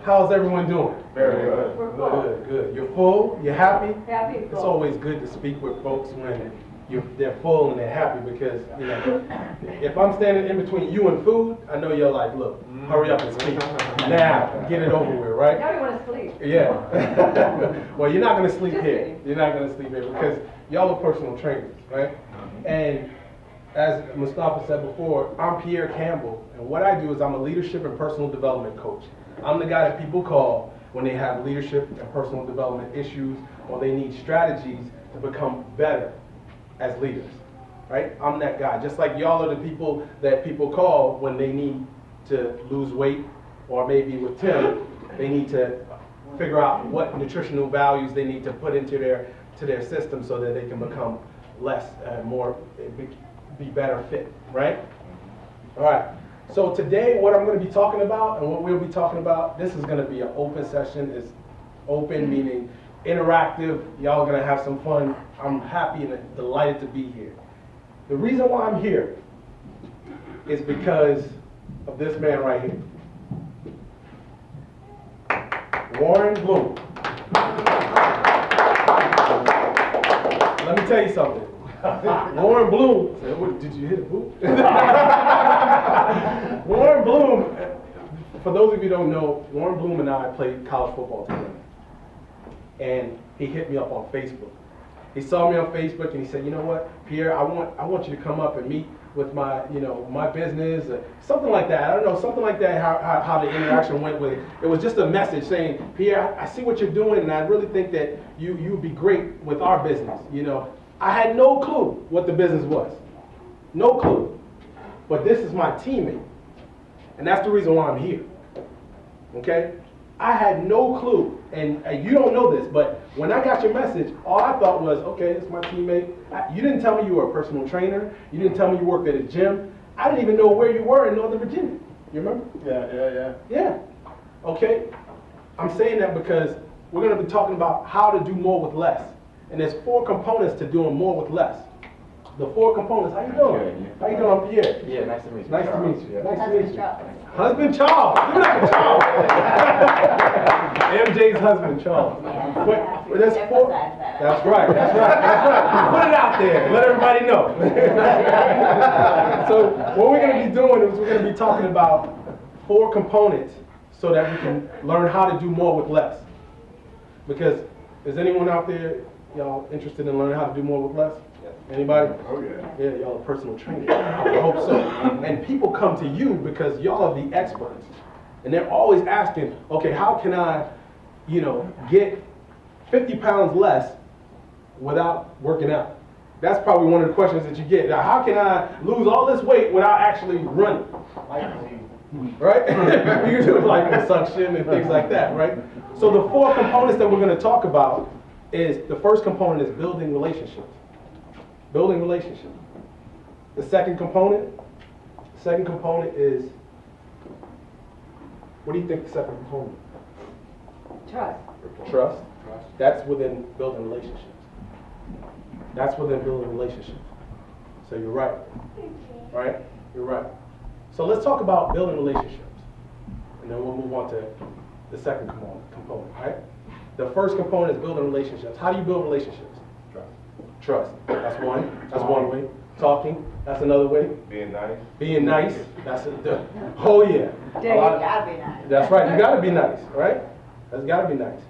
How's everyone doing? Very good. We're full. Good, good. You're full? You're happy? Happy. It's always good to speak with folks when they're full and they're happy because, you know, if I'm standing in between you and food, I know you're like, look, hurry up and speak. Now, get it over with, right? Now you want to sleep. Yeah. Well, you're not going to sleep Just here. kidding. You're not going to sleep here because y'all are personal trainers, right? And as Mustafa said before, I'm Pierre Campbell, and what I do is I'm a leadership and personal development coach. I'm the guy that people call when they have leadership and personal development issues or they need strategies to become better as leaders, right? I'm that guy. Just like y'all are the people that people call when they need to lose weight, or maybe with Tim, they need to figure out what nutritional values they need to put into their system so that they can become less, be better fit, right? All right. So today, what I'm going to be talking about and what we'll be talking about, this is going to be an open session. It's open, meaning interactive. Y'all are going to have some fun. I'm happy and delighted to be here. The reason why I'm here is because of this man right here. Warren Bloom. Let me tell you something. Warren Bloom, did you hit a boot? Warren Bloom, for those of you who don't know, Warren Bloom and I played college football together. And he hit me up on Facebook. He saw me on Facebook and he said, you know what, Pierre, I want you to come up and meet with my, my business, something like that. I don't know, something like that, how the interaction went with it. It was just a message saying, Pierre, I see what you're doing and I really think that you would be great with our business, I had no clue what the business was. No clue. But this is my teammate. And that's the reason why I'm here. Okay? I had no clue. And you don't know this, but when I got your message, all I thought was, okay, this is my teammate. You didn't tell me you were a personal trainer. You didn't tell me you worked at a gym. I didn't even know where you were in Northern Virginia. You remember? Yeah. Okay? I'm saying that because we're going to be talking about how to do more with less. And there's 4 components to doing more with less. The 4 components. How you doing? How you doing? I'm Pierre. Yeah, nice to meet you. Nice to meet you. Yeah. Nice to meet you. Charles. Husband Charles. Give it up for Charles. MJ's husband Charles. But there's 4. That's right. Put it out there. Let everybody know. So what we're going to be doing is we're going to be talking about 4 components so that we can learn how to do more with less. Because is anyone out there, y'all interested in learning how to do more with less? Anybody? Oh yeah. Yeah, y'all are personal trainers. I hope so. And people come to you because y'all are the experts. And they're always asking, okay, how can I, get 50 pounds less without working out? That's probably one of the questions that you get. Now, how can I lose all this weight without actually running? Right? You can do like suction and things like that, right? So the 4 components that we're going to talk about is, the first component is building relationships. Building relationships. The second component is, what do you think the second component is? Trust. Trust. That's within building relationships. So you're right. Right? You're right. So let's talk about building relationships. And then we'll move on to the second component, right? The first component is building relationships. How do you build relationships? Trust. That's one way. Talking. That's another way. Being nice. That's oh yeah. You gotta be nice. That's right. You gotta be nice, right? That's gotta be nice.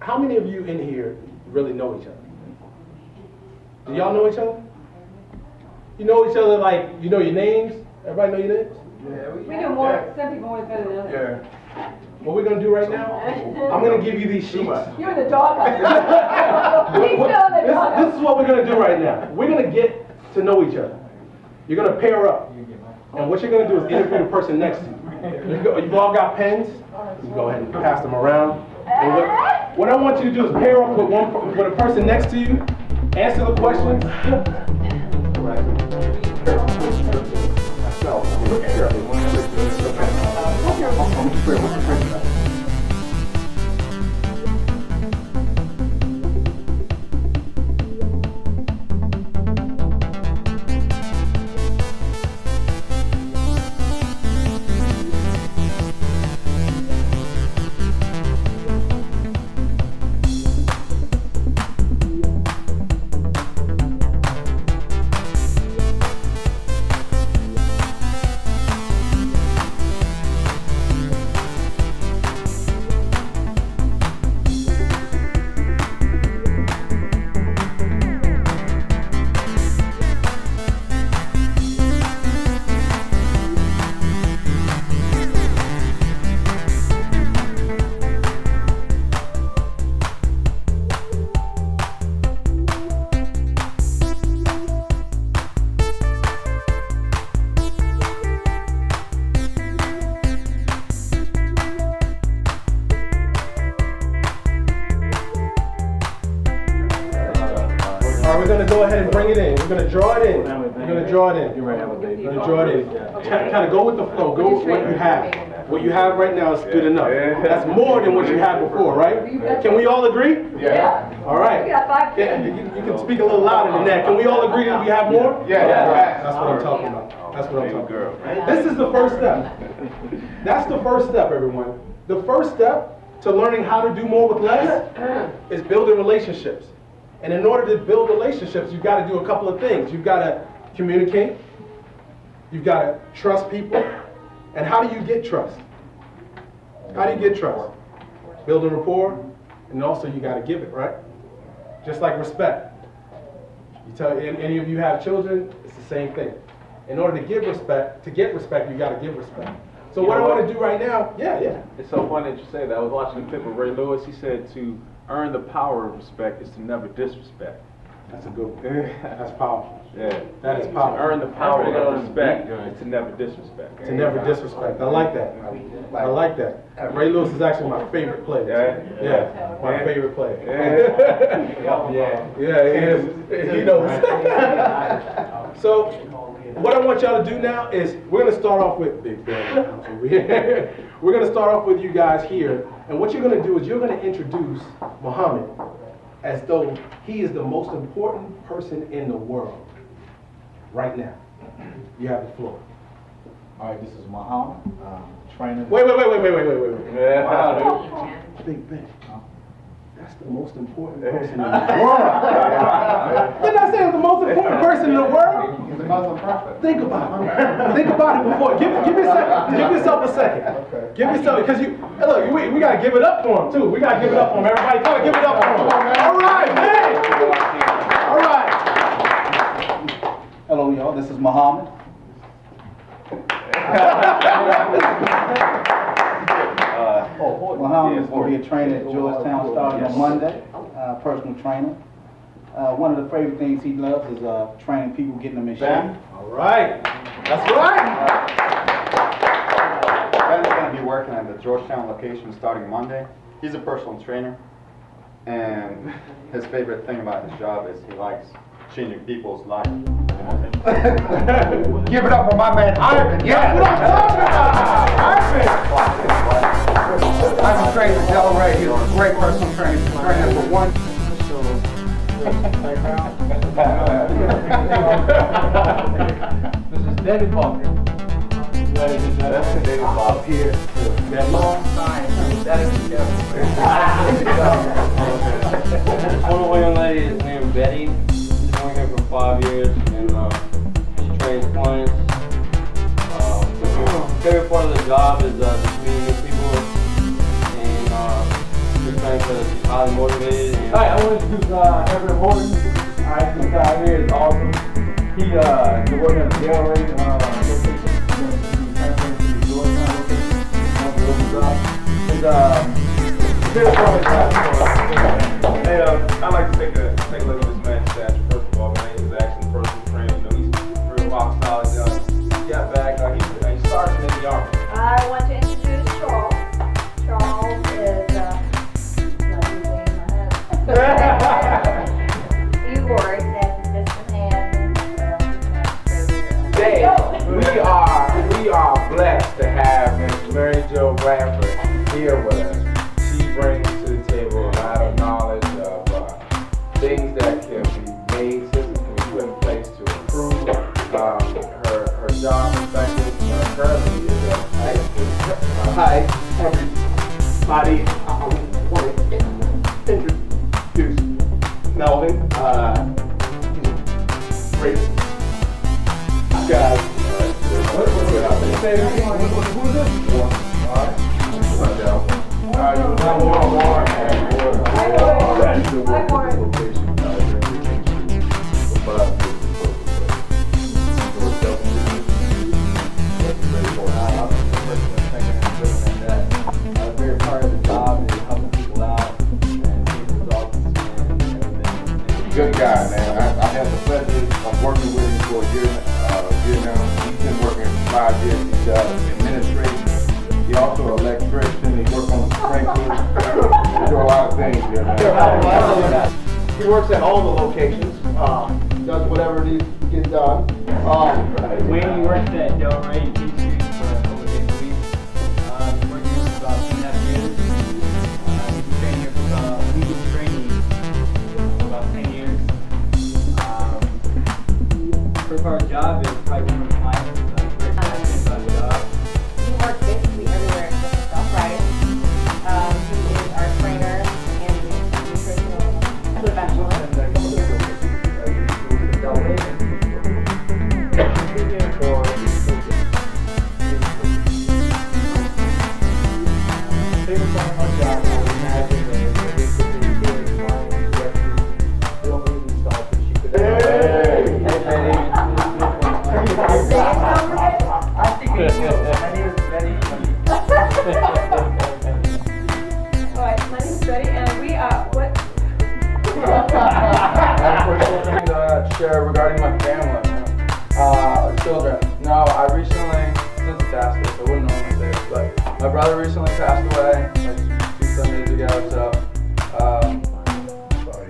How many of you in here really know each other? Do y'all know each other? You know each other like, you know your names? Everybody know your names? Yeah, We do more, some people more better than others. Yeah. What we're gonna do right now, I'm gonna give you these sheets. You're in the dog. He's still in the dog. This is what we're gonna do right now. We're gonna get to know each other. You're gonna pair up. And what you're gonna do is interview the person next to you. You've all got pens. You go ahead and pass them around. And what I want you to do is pair up with a person next to you. Answer the questions. bring it in. We're gonna draw it in. We're gonna draw it in. We're gonna draw it in. Kind of go with the flow. Go with what you have. What you have right now is good enough. That's more than what you had before, right? Can we all agree? Yeah. All right. We got 5 Yeah, you can speak a little louder than that. Can we all agree that we have more? Yeah. That's what I'm talking about. That's what I'm talking about. This is the first step. That's the first step, everyone. The first step to learning how to do more with less is building relationships. And in order to build relationships, you've got to do a couple of things. You've got to communicate. You've got to trust people. And how do you get trust? How do you get trust? Building rapport, and also you got to give it, right? Just like respect. You tell any of you have children, it's the same thing. In order to get respect, you got to give respect. So what I want to do right now, yeah. It's so funny that you say that. I was watching a clip of Ray Lewis. He said to earn the power of respect is to never disrespect. That's a good one. That's powerful. Yeah. That is powerful. To earn the power of respect is to never disrespect. To never disrespect. I like that. I like that. Ray Lewis is actually my favorite player. Yeah. My favorite player. Yeah, he is. He knows. So, what I want y'all to do now is we're going to start off with Big Ben. We're going to start off with you guys here. And what you're going to do is you're going to introduce Muhammad as though he is the most important person in the world right now. You have the floor. All right, this is Muhammad, trainer. Wait. Yeah. Wow, dude. Big Ben. That's the most important person in the world. Didn't I say the most important person in the world? He's the most impressive. Think about it. Think about it before. Give yourself a second. Give yourself, because look, we gotta give it up for him too. We gotta give it up for him. Everybody, come on, give it up for him. All right, man. All right. Hello, y'all. This is Muhammad. Muhammad is going to be a trainer at Georgetown starting on Monday. Personal trainer. One of the favorite things he loves is training people, getting them in shape. All right. That's right. Ben's going to be working at the Georgetown location starting Monday. He's a personal trainer, and his favorite thing about his job is he likes changing people's lives. Give it up for my man Ivan. Yeah. What I'm talking about. Ivan trains at Delray. He's a great personal trainer. He's training for one. This is David Bob. That's David Bob here. That long time. That is One of the young lady is named Betty. She's been here for 5 years, and she trains clients. Favorite part of the job is just meeting new people, and she's trying to be highly motivated. Hi, I want to introduce Everett Horton. Alright, this guy here is awesome. He's working at the Delray location. He's transferring to the Georgetown location. His favorite part of the job. Hey, I'd like to take a look at this man's stature. First of all, man, he's actually a personal trainer. You know, he's real rock solid. He got back. He started in the Army. I want to introduce Charles. Charles is, he works as assistant admin. We are blessed to have Miss Mary Jo Bradford here with us. She brings to the table a lot of knowledge of things that can be made, systems can be put in place to improve her job perspective. Currently is hi everybody. I want to introduce Melvin. Great guys. Who's this? Very part of the job is helping people out and getting results and everything. Good guy, man. I had the pleasure of working with him for a year now. He's been working 5 years. He does administration. He's also an electrician. He works on the sprinklers. He does a lot of things here, man. He works at all the locations. does whatever needs to get done. Wayne works at Delray in King Street for a couple of days a week. Been working here for about 2.5 years. We've been training here for we've been training for about 10 years. First part of the job is probably one of the clients. Very passionate about the job. He works basically everywhere except for South Friday. He is our trainer and nutritional specialist. Alright, my name is Betty and we are what? Something to share regarding my family, children. No, I recently, since it's after, so I wouldn't normally say this, but my brother recently passed away, like 2 Sundays ago, so, sorry.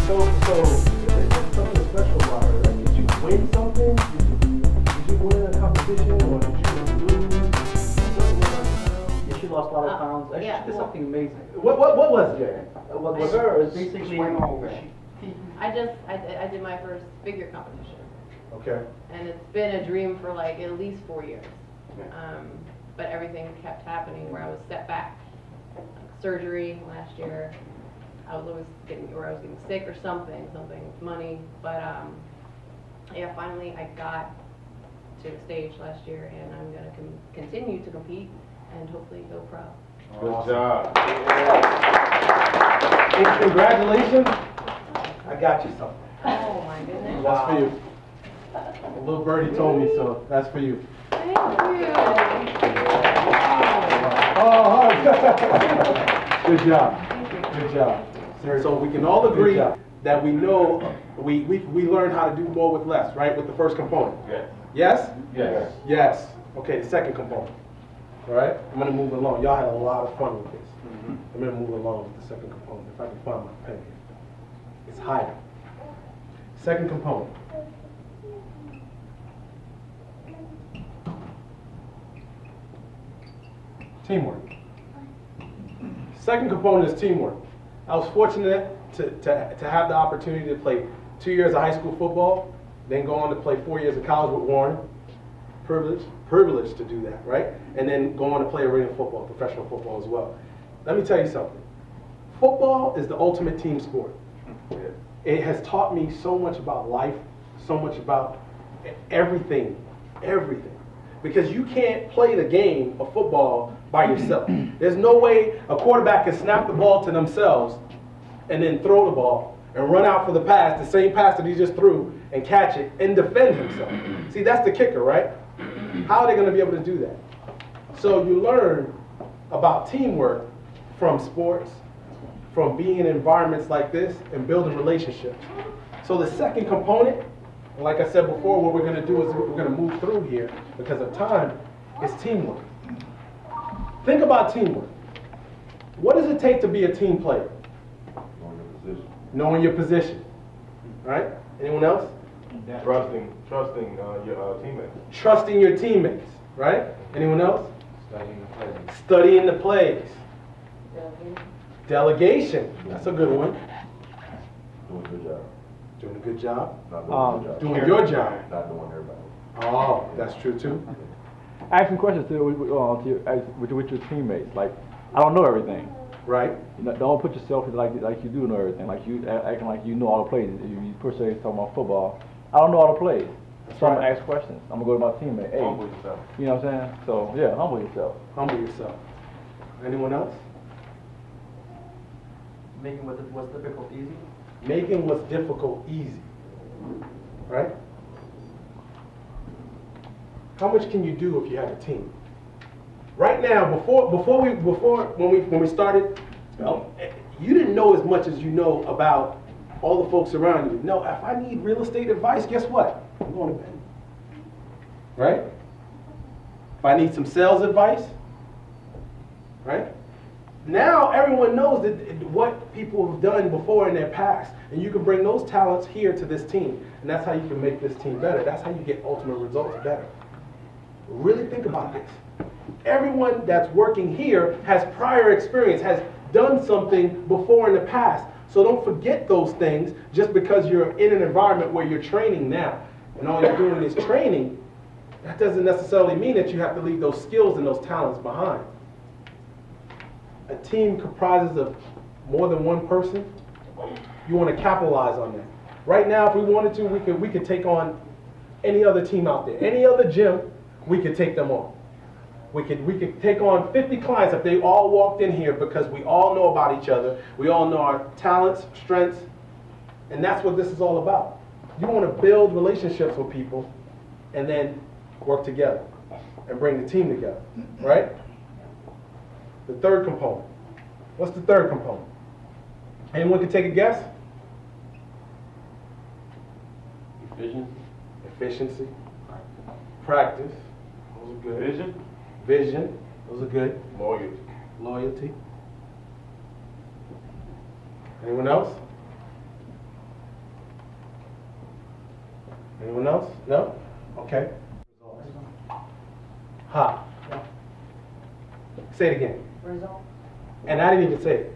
So, there's something special about her, right? Did you win something? Did you win a competition, or did you lose? Yeah, she lost a lot of pounds. Yeah, She did something amazing. What was it? With her, it's basically, I did my first figure competition. Okay. And it's been a dream for like at least 4 years. But everything kept happening where I was set back. Like surgery last year. I was always getting sick or something with money. But yeah, finally I got to the stage last year and I'm going to continue to compete and hopefully go pro. Good job. And congratulations. I got you something. Oh my goodness. That's for you. A little birdie told me, so that's for you. Thank you. Oh, good job. Good job. So we can all agree that we know we learned how to do more with less, right? With the first component. Yes. Yes? Yes. Yes. Okay, the second component. All right? I'm going to move along. Y'all had a lot of fun with this. I'm going to move along with the second component. If I can find my pen here. It's higher. Second component. Teamwork. Second component is teamwork. I was fortunate to have the opportunity to play 2 years of high school football, then go on to play 4 years of college with Warren. Privileged to do that, right? And then go on to play arena football, professional football as well. Let me tell you something. Football is the ultimate team sport. It has taught me so much about life, so much about everything. Because you can't play the game of football by yourself. There's no way a quarterback can snap the ball to themselves and then throw the ball and run out for the pass, the same pass that he just threw, and catch it and defend himself. See, that's the kicker, right? How are they going to be able to do that? So you learn about teamwork from sports, from being in environments like this, and building relationships. So the second component, and like I said before, what we're going to do is we're going to move through here because of time, is teamwork. Think about teamwork. What does it take to be a team player? Knowing your position. Right? Anyone else? Trusting your teammates. Trusting your teammates. Right? Anyone else? Studying the plays. Delegation. That's a good one. Doing a good job. Doing a good job. Not doing a good job. Doing your job. Not doing everybody. Oh, that's true too. Asking questions with your teammates. Like, I don't know everything. Right? Don't put yourself in like you do know everything. Like you acting like you know all the plays. You per se talking about football. I don't know all the plays. So I'm gonna ask questions. I'm gonna go to my teammate. Hey, Humble yourself. you know what I'm saying? So yeah, humble yourself. Humble yourself. Anyone else? Making what's difficult easy. Making what's difficult easy. Right? How much can you do if you have a team? Right now, when we started, you didn't know as much as you know about all the folks around you. No, if I need real estate advice, guess what? I'm going to bed. Right? if I need some sales advice, right? Now everyone knows what people have done before in their past, and you can bring those talents here to this team, and that's how you can make this team better. That's how you get ultimate results better. Really think about this. Everyone that's working here has prior experience, has done something before in the past. So don't forget those things just because you're in an environment where you're training now, and all you're doing is training. That doesn't necessarily mean that you have to leave those skills and those talents behind. A team comprises of more than one person. You want to capitalize on that. Right now, if we wanted to, we could take on any other team out there. Any other gym, we could take them on. We could take on 50 clients if they all walked in here, because we all know about each other. We all know our talents, strengths, and that's what this is all about. You want to build relationships with people and then work together and bring the team together, right? The third component. What's the third component? Anyone can take a guess? Efficiency. Practice. Those are good. Vision. Those are good. Loyalty. Anyone else? Anyone else? No? Okay. Ha. Say it again. Results. And I didn't even say it.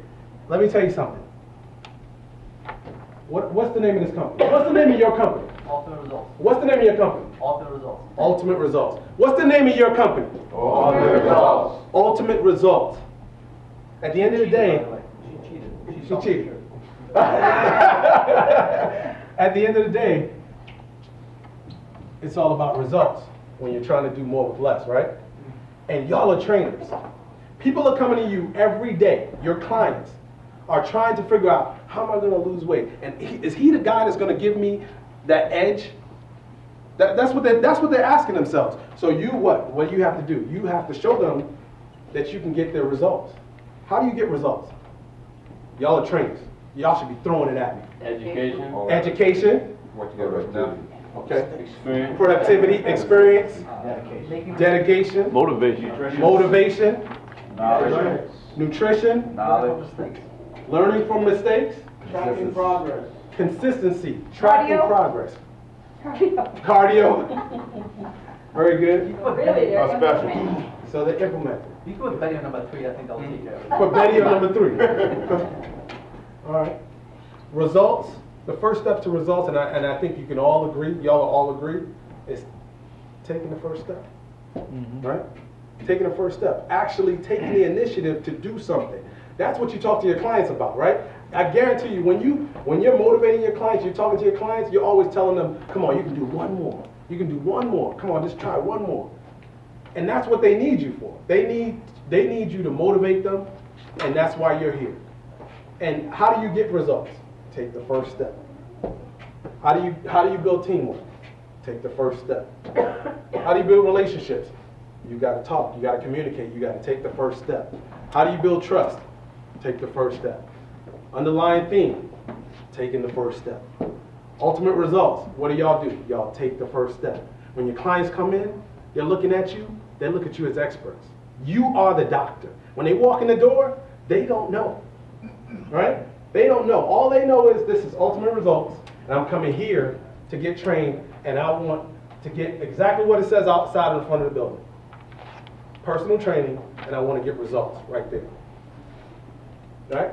Let me tell you something. What's the name of this company? What's the name of your company? Ultimate results. What's the name of your company? Ultimate results. Ultimate Results. What's the name of your company? Ultimate Results. Ultimate Results. At the end of the day, She cheated. she cheated. At the end of the day, it's all about results when you're trying to do more with less, right? And y'all are trainers. People are coming to you every day. Your clients are trying to figure out, how am I going to lose weight? And is he the guy that's going to give me that edge? That's what they're asking themselves. So what do you have to do? You have to show them that you can get their results. How do you get results? Y'all are trainers. Y'all should be throwing it at me. Education. Education. What you got right now? Okay. Experience. Productivity, experience, dedication, motivation, Knowledge. nutrition, Knowledge. learning from mistakes, Tracking progress. consistency, tracking Cardio. progress, cardio. Very good. Really? Special. So they implement it. You can put Betty on number 3, I think I'll take care of it. Put Betty on number 3. All right. Results. The first step to results, and I think you can all agree, y'all all agree, is taking the first step. Right? Taking the first step. Actually taking the initiative to do something. That's what you talk to your clients about, right? I guarantee you, when you're motivating your clients, you're talking to your clients, you're always telling them, come on, you can do one more. You can do one more. Come on, just try one more. And that's what they need you for. They need you to motivate them, and that's why you're here. And how do you get results? Take the first step. How do you build teamwork? Take the first step. How do you build relationships? You got to talk. You got to communicate. You got to take the first step. How do you build trust? Take the first step. Underlying theme, taking the first step. Ultimate results, what do y'all do? Y'all take the first step. When your clients come in, they're looking at you, they look at you as experts. You are the doctor. When they walk in the door, they don't know, right? They don't know. All they know is this is Ultimate Results, and I'm coming here to get trained, and I want to get exactly what it says outside in front of the building. Personal training, and I want to get results right there. Right?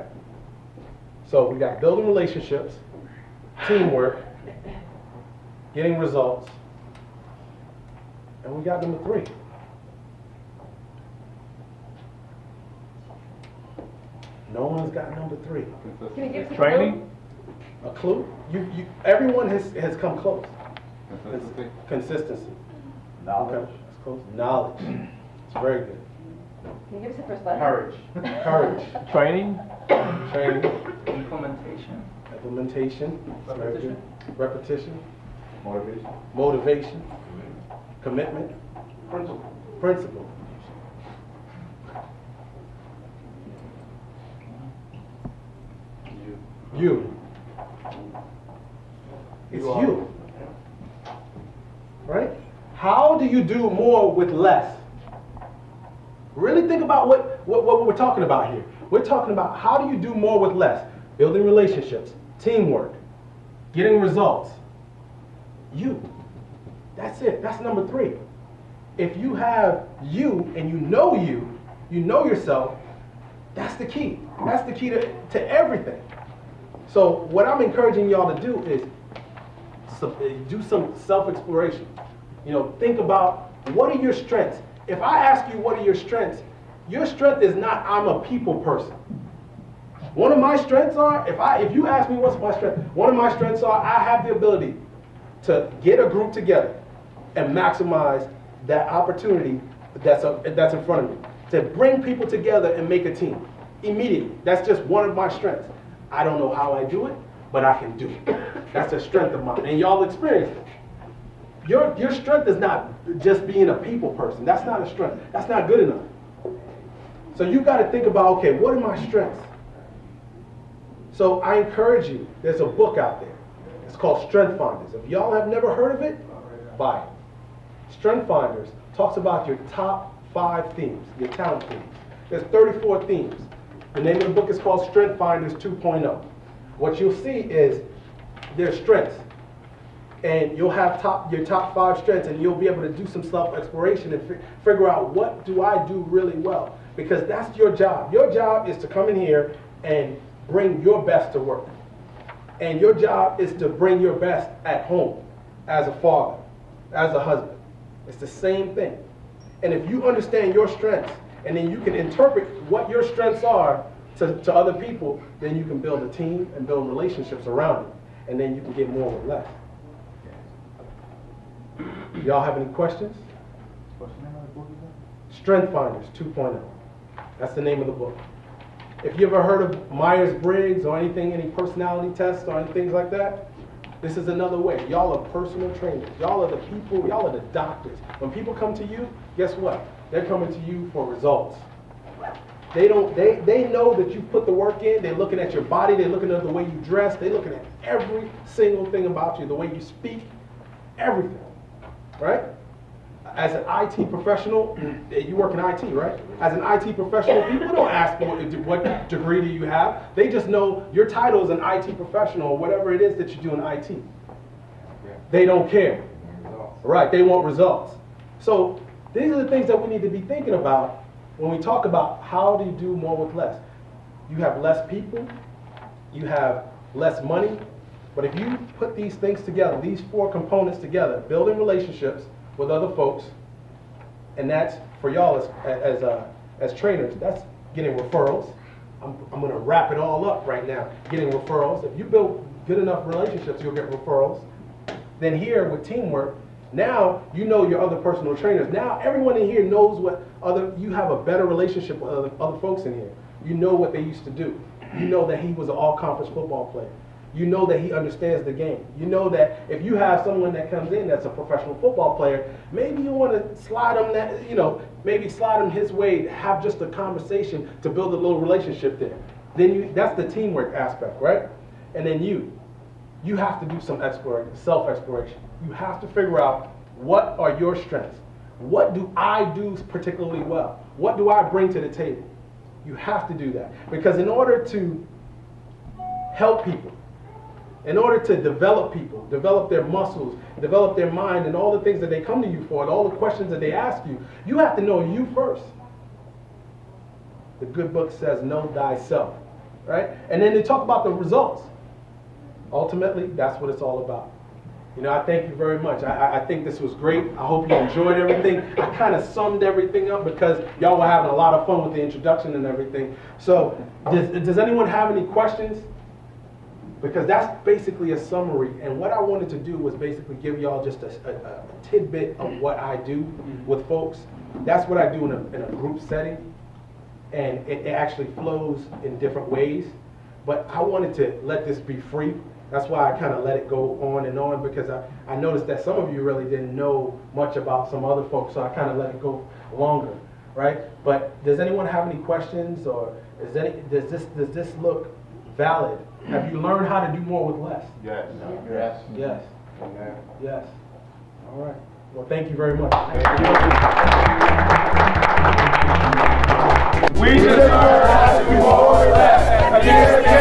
So we got building relationships, teamwork, getting results, and we got number 3. No one's got number 3. Can you give us a Training? clue? A clue? Everyone has come close. Consistency. Knowledge. It's close. Knowledge. It's very good. Can you give us the first letter? Courage. Training? Training. Implementation. Implementation. It's very good. Repetition. Motivation. Motivation. Commitment. Principle. You. It's you. Right? How do you do more with less? Really think about what we're talking about here. We're talking about how do you do more with less? Building relationships, teamwork, getting results. You. That's it. That's number 3. If you have you and you know yourself, that's the key. That's the key to everything. So what I'm encouraging y'all to do is do some self-exploration. Think about what are your strengths. If I ask you what are your strengths, your strength is not I'm a people person. One of my strengths are, if you ask me what's my strength, one of my strengths are I have the ability to get a group together and maximize that opportunity that's in front of me. To bring people together and make a team immediately. That's just one of my strengths. I don't know how I do it, but I can do it. That's a strength of mine, and y'all experience it. Your strength is not just being a people person. That's not a strength. That's not good enough. So you got to think about, okay, what are my strengths? So I encourage you, there's a book out there. It's called Strength Finders. If y'all have never heard of it, buy it. Strength Finders talks about your top 5 themes, your talent themes. There's 34 themes. The name of the book is called Strength Finders 2.0. What you'll see is their strengths. And you'll have your top 5 strengths, and you'll be able to do some self-exploration and figure out what do I do really well. Because that's your job. Your job is to come in here and bring your best to work. And your job is to bring your best at home, as a father, as a husband. It's the same thing. And if you understand your strengths, and then you can interpret what your strengths are to other people, then you can build a team and build relationships around it. And then you can get more with less. Y'all have any questions? Strength Finders 2.0. That's the name of the book. If you ever heard of Myers-Briggs or anything, any personality tests or things like that, this is another way. Y'all are personal trainers. Y'all are the people, y'all are the doctors. When people come to you, guess what? They're coming to you for results. They know that you put the work in. They're looking at your body. They're looking at the way you dress. They're looking at every single thing about you, the way you speak, everything, right? As an IT professional, you work in IT, right? As an IT professional, people don't ask for what degree do you have. They just know your title is an IT professional or whatever it is that you do in IT. They don't care, right? They want results. So these are the things that we need to be thinking about when we talk about how do you do more with less. You have less people, you have less money, but if you put these things together, these 4 components together, building relationships with other folks, and that's for y'all as trainers, that's getting referrals. I'm going to wrap it all up right now. Getting referrals. If you build good enough relationships, you'll get referrals. Then here with teamwork, now you know your other personal trainers. Now everyone in here knows you have a better relationship with other folks in here. You know what they used to do. You know that he was an all-conference football player. You know that he understands the game. You know that if you have someone that comes in that's a professional football player, maybe you want to slide him maybe slide him his way, have just a conversation to build a little relationship there. Then that's the teamwork aspect, right? And then you have to do some self-exploration. You have to figure out what are your strengths. What do I do particularly well? What do I bring to the table? You have to do that. Because in order to help people, in order to develop people, develop their muscles, develop their mind, and all the things that they come to you for, and all the questions that they ask you, you have to know you first. The good book says, know thyself, right? And then they talk about the results. Ultimately, that's what it's all about. I thank you very much. I think this was great. I hope you enjoyed everything. I kind of summed everything up because y'all were having a lot of fun with the introduction and everything. So, does anyone have any questions? Because that's basically a summary. And what I wanted to do was basically give y'all just a tidbit of what I do with folks. That's what I do in a group setting. And it actually flows in different ways. But I wanted to let this be free. That's why I kind of let it go on and on, because I noticed that some of you really didn't know much about some other folks, so I kind of let it go longer, right? But does anyone have any questions, or does this look valid? Have you learned how to do more with less? Yes. Yes. Yes. Amen. Yes. All right. Well, thank you very much. Thank you. We just learned how to do more with less.